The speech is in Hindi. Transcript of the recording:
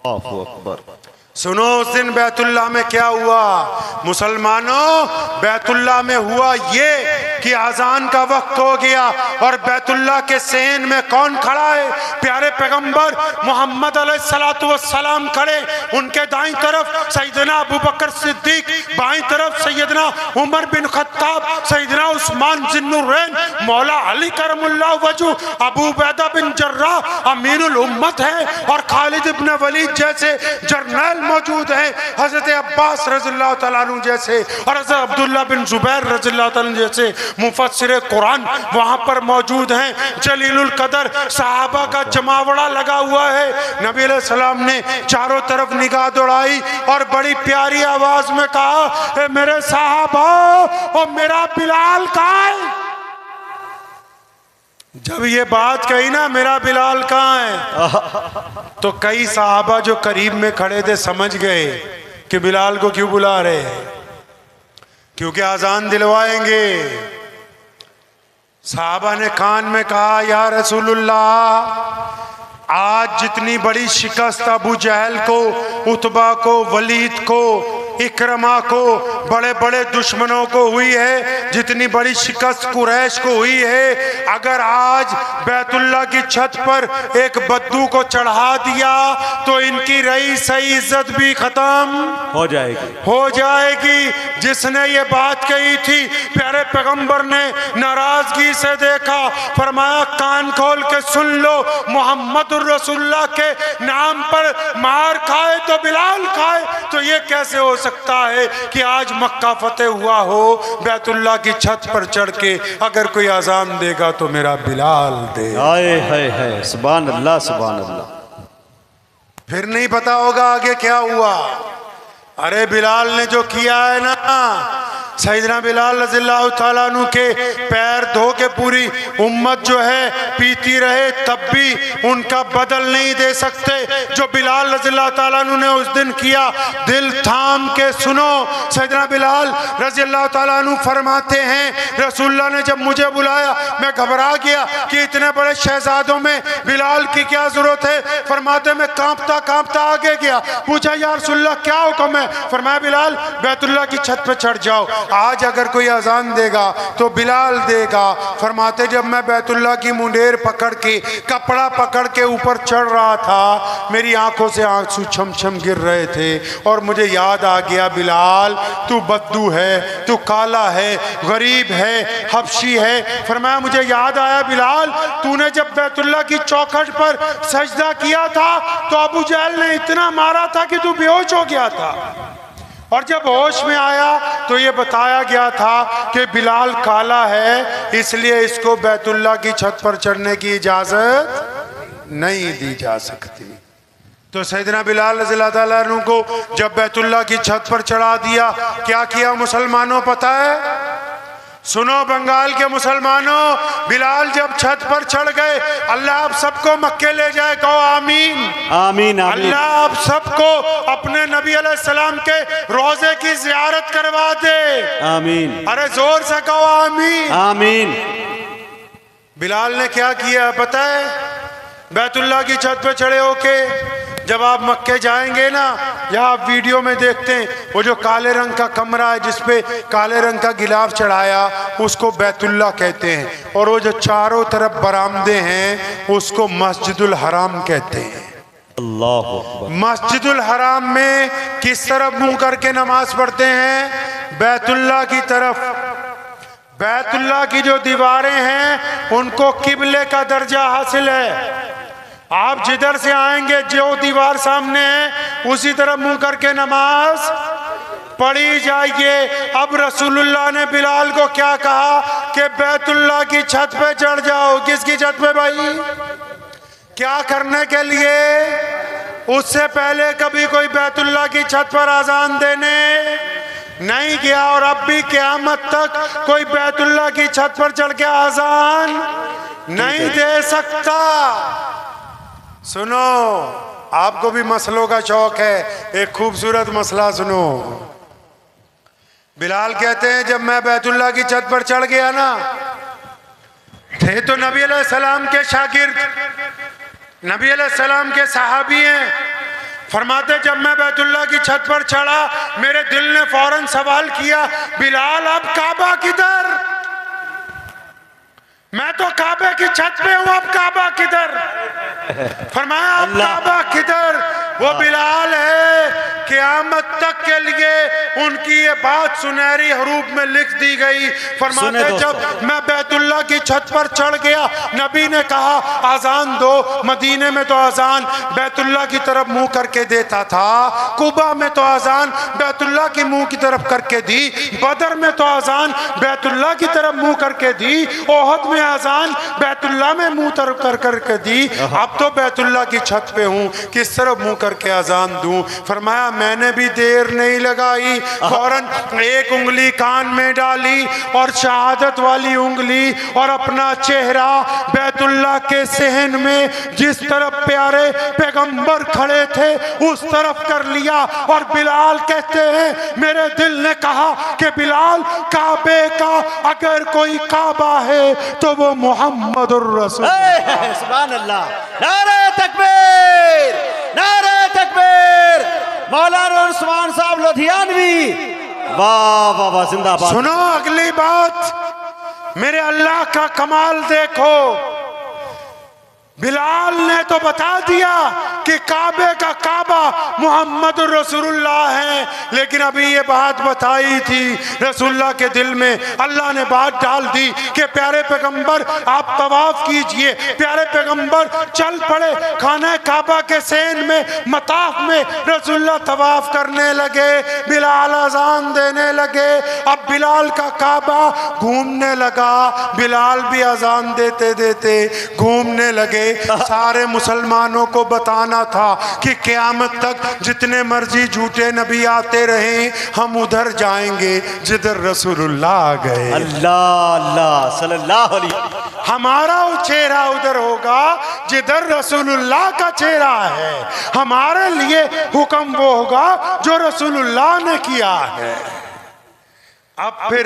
अल्लाहु अकबर। सुनो उस दिन बैतुल्लाह में क्या हुआ मुसलमानों। बैतुल्लाह में हुआ ये कि अजान का वक्त हो गया और बैतुल्लाह के सेन में कौन खड़ा है? प्यारे पैगंबर मोहम्मद अलैहिस्सलातु वस्सलाम खड़े। उनके दाईं तरफ सैयदना अबू बकर सिद्दीक, बाईं तरफ सैयदना उमर बिन खत्ताब, सैयदना उस्मान जिन्नुरैन, मौला अली करमुल्लाह वजू, अबू उबैदा बिन जर्राह अमीरुल उम्मत है और खालिद इब्न वलीद जैसे जर्नैल मौजूद हैं। हजरत अब्बास रज़ियल्लाहु तआला अन्हु जैसे और हजरत अब्दुल्लाह बिन जुबैर रज़ियल्लाहु तआला जैसे मुफस्सिर कुरान वहां पर मौजूद हैं। जलीलुल कदर सहाबा का जमावड़ा लगा हुआ है। नबी अलैहि सलाम ने चारों तरफ निगाह दौड़ाई और बड़ी प्यारी आवाज में कहा, ए मेरे सहाबा और मेरा बिलाल कहाँ है? जब ये बात कही ना मेरा बिलाल कहाँ है, तो कई सहाबा जो करीब में खड़े थे समझ गए कि बिलाल को क्यों बुला रहे हैं, क्योंकि आजान दिलवाएंगे। सहाबा ने कान में कहा, या रसूलुल्लाह आज जितनी बड़ी शिकस्त अबू जहल को, उतबा को, वलीद को, इकरमा को, बड़े बड़े दुश्मनों को हुई है, जितनी बड़ी शिकस्त कुरैश को हुई है, अगर आज बैतुल्लाह की छत पर एक बद्दू को चढ़ा दिया तो इनकी रही सही इज्जत भी खत्म हो जाएगी। जिसने ये बात कही थी प्यारे पैगंबर ने नाराजगी से देखा, फरमाया कान खोल के सुन लो, मोहम्मद रसूलुल्लाह के नाम पर मार खाए तो बिलाल खाए, तो ये कैसे हो सकता है कि आज मक्का फतेह हुआ हो, बैतुल्लाह की छत पर चढ़ के अगर कोई अजान देगा तो मेरा बिलाल दे। हाय हाय हाय, सुभान अल्लाह सुभान अल्लाह। फिर नहीं पता होगा आगे क्या हुआ। अरे बिलाल ने जो किया है ना, सैयदना बिलाल रज़ियल्लाहु तआला अन्हु के पैर धो के पूरी उम्मत जो है पीती रहे, तब भी उनका बदल नहीं दे सकते जो बिलाल रज़ियल्लाहु तआला अन्हु ने उस दिन किया। दिल थाम के सुनो, सैयदना बिलाल रज़ियल्लाहु तआला अन्हु फरमाते हैं, रसूलुल्लाह ने जब मुझे बुलाया मैं घबरा गया कि इतने बड़े शहजादों में बिलाल की क्या जरूरत है। फरमाते मैं कांपता कांपता आगे गया, पूछा या रसूलुल्लाह क्या हुक्म है? फरमाया बिलाल बैतुल्लाह की छत पर चढ़ जाओ, आज अगर कोई अजान देगा तो बिलाल देगा। फरमाते जब मैं बैतुल्लाह की मुंडेर पकड़ के, कपड़ा पकड़ के ऊपर चढ़ रहा था, मेरी आंखों से आंसू छम छम गिर रहे थे और मुझे याद आ गया, बिलाल तू बद्दू है, तू काला है, गरीब है, हबशी है। फरमाया मुझे याद आया बिलाल तूने जब बैतुल्लाह की चौखट पर सजदा किया था तो अबू जहल ने इतना मारा था कि तू बेहोश हो गया था, और जब होश में आया तो ये बताया गया था कि बिलाल काला है, इसलिए इसको बैतुल्लाह की छत पर चढ़ने की इजाजत नहीं दी जा सकती। तो सैयदना बिलाल रज़ियल्लाहु तआला अन्हु को जब बैतुल्लाह की छत पर चढ़ा दिया, क्या किया मुसलमानों पता है? सुनो बंगाल के मुसलमानों, बिलाल जब छत पर चढ़ गए, अल्लाह आप सबको मक्के ले जाए, कहो आमीन आमीन। अल्लाह आप सबको अपने नबी अलैहिस्सलाम के रोजे की जियारत करवा दे, आमीन। अरे जोर से कहो आमीन आमीन। बिलाल ने क्या किया पता है? बैतुल्लाह की छत पे चढ़े होके जब आप मक्के जाएंगे ना, या आप वीडियो में देखते हैं वो जो काले रंग का कमरा है जिसपे काले रंग का गिलाफ चढ़ाया, उसको बैतुल्लाह कहते हैं, और वो जो चारों तरफ बरामदे हैं उसको मस्जिदुल हराम कहते हैं। अल्लाह अकबर। मस्जिदुल हराम में किस तरफ मुंह करके नमाज पढ़ते हैं? बैतुल्लाह की तरफ। बैतुल्लाह की जो दीवारें हैं उनको किबले का दर्जा हासिल है। आप जिधर से आएंगे जो दीवार सामने है उसी तरफ मुंह करके नमाज पढ़ी जाइए। अब रसूलुल्लाह ने बिलाल को क्या कहा कि बैतुल्लाह की छत पे चढ़ जाओ। किसकी छत पे भाई? क्या करने के लिए? उससे पहले कभी कोई बैतुल्लाह की छत पर अजान देने नहीं गया, और अब भी क़यामत तक कोई बैतुल्लाह की छत पर चढ़ के अजान नहीं दे सकता। सुनो, आपको भी मसलों का शौक है, एक खूबसूरत मसला सुनो। बिलाल कहते हैं जब मैं बैतुल्लाह की छत पर चढ़ गया ना, थे तो नबी अलैहिस्सलाम के शागिर्द, नबी अलैहिस्सलाम के सहाबी हैं, फरमाते जब मैं बैतुल्लाह की छत पर चढ़ा मेरे दिल ने फौरन सवाल किया, बिलाल अब काबा किधर? मैं तो काबे की छत पे हूं, अब काबा किधर? फरमाया अब काबा किधर? वो बिलाल है, क़यामत तक के लिए उनकी ये बात सुनहरी हरूफ में लिख दी गई। फरमाते जब मैं बैतुल्लाह की छत पर चढ़ गया, नबी ने कहा आजान दो। मदीने में तो आजान बैतुल्लाह की तरफ मुंह करके देता था, कुबा में तो आजान बैतुल्लाह की मुंह की तरफ करके दी, बदर में तो आजान बैतुल्लाह की तरफ मुंह करके दी, ओहद में आजान बैतुल्लाह में मुंह तरफ कर करके दी। अब तो बैतुल्लाह की छत पे हूँ, किस तरफ मुंह करके आजान दूं? फरमाया मैंने भी देर नहीं लगाई, फौरन एक उंगली कान में डाली और शहादत वाली उंगली और अपना चेहरा बैतुल्लाह के सहन में जिस तरफ प्यारे पैगंबर खड़े थे उस तरफ कर लिया। और बिलाल कहते हैं मेरे दिल ने कहा कि बिलाल काबे का अगर कोई काबा है तो वो मोहम्मदुर रसूल। सुभान अल्लाह, नारे तकबीर, नारे तकबीर। मौलाना उस्मान साहब लुधियानवी, वाह वाह वाह, जिंदाबाद। सुनो अगली बात, मेरे अल्लाह का कमाल देखो। बिलाल ने तो बता दिया कि काबे का काबा मोहम्मद रसूलुल्लाह है, लेकिन अभी ये बात बताई थी रसूलुल्लाह के दिल में अल्लाह ने बात डाल दी कि प्यारे पैगंबर आप तवाफ कीजिए। प्यारे पैगंबर चल पड़े खाना काबा के सेन में, मताफ में रसूलुल्लाह तवाफ करने लगे, बिलाल अजान देने लगे। अब बिलाल का काबा घूमने लगा, बिलाल भी अजान देते देते घूमने लगे। सारे मुसलमानों को बताना था कि क़यामत तक जितने मर्जी झूठे नबी आते रहे हम उधर जाएंगे जिधर रसूलुल्लाह आ गए। अल्लाह अल्लाह सल्लल्लाहु अलैहि, हमारा चेहरा उधर होगा जिधर रसूलुल्लाह का चेहरा है। हमारे लिए हुक्म वो होगा जो रसूलुल्लाह ने किया है। अब फिर